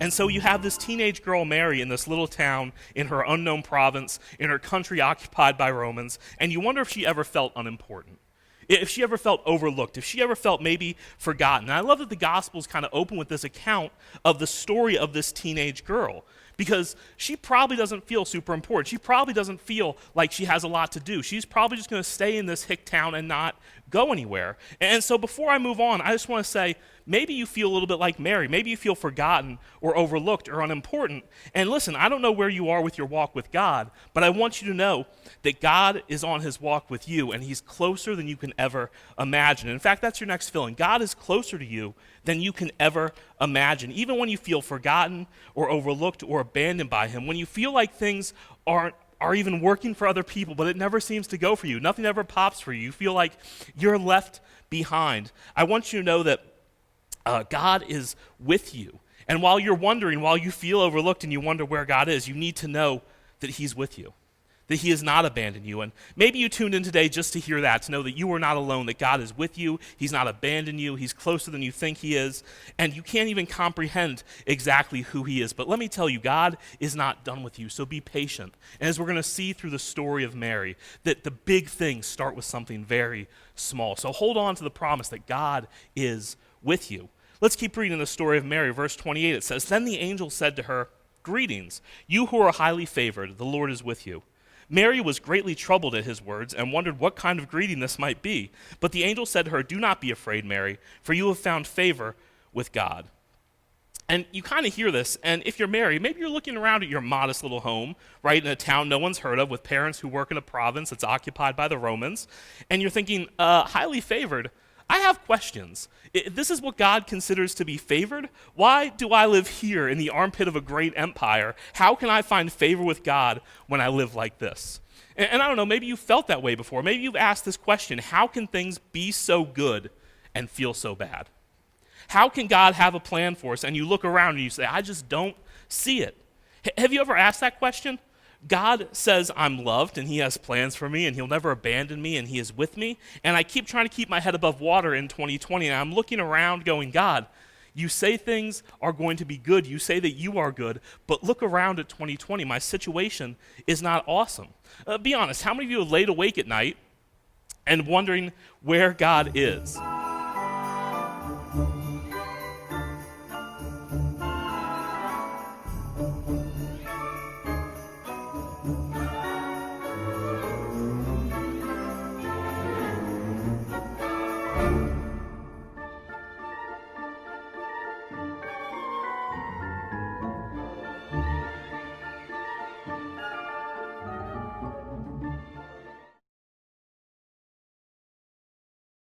And so you have this teenage girl, Mary, in this little town in her unknown province, in her country occupied by Romans, and you wonder if she ever felt unimportant, if she ever felt overlooked, if she ever felt maybe forgotten. And I love that the Gospels kind of open with this account of the story of this teenage girl, because she probably doesn't feel super important. She probably doesn't feel like she has a lot to do. She's probably just going to stay in this hick town and not go anywhere. And so before I move on, I just want to say, maybe you feel a little bit like Mary. Maybe you feel forgotten or overlooked or unimportant. And listen, I don't know where you are with your walk with God, but I want you to know that God is on his walk with you, and he's closer than you can ever imagine. In fact, that's your next feeling. God is closer to you than you can ever imagine. Even when you feel forgotten or overlooked or abandoned by him, when you feel like things are even working for other people, but it never seems to go for you. Nothing ever pops for you. You feel like you're left behind. I want you to know that God is with you. And while you're wondering, while you feel overlooked and you wonder where God is, you need to know that he's with you, that he has not abandoned you. And maybe you tuned in today just to hear that, to know that you are not alone, that God is with you, he's not abandoned you, he's closer than you think he is, and you can't even comprehend exactly who he is. But let me tell you, God is not done with you, so be patient. And as we're going to see through the story of Mary, that the big things start with something very small. So hold on to the promise that God is with you. Let's keep reading the story of Mary. Verse 28, it says, "Then the angel said to her, 'Greetings, you who are highly favored, the Lord is with you.' Mary was greatly troubled at his words and wondered what kind of greeting this might be. But the angel said to her, 'Do not be afraid, Mary, for you have found favor with God.'" And you kind of hear this, and if you're Mary, maybe you're looking around at your modest little home, right, in a town no one's heard of, with parents who work in a province that's occupied by the Romans, and you're thinking, highly favored? I have questions. This is what God considers to be favored? Why do I live here in the armpit of a great empire? How can I find favor with God when I live like this? And I don't know, maybe you felt that way before. Maybe you've asked this question: how can things be so good and feel so bad? How can God have a plan for us? And you look around and you say, I just don't see it. Have you ever asked that question? God says I'm loved and he has plans for me and he'll never abandon me and he is with me. And I keep trying to keep my head above water in 2020, and I'm looking around going, God, you say things are going to be good. You say that you are good, but look around at 2020. My situation is not awesome. Be honest, how many of you have laid awake at night and wondering where God is?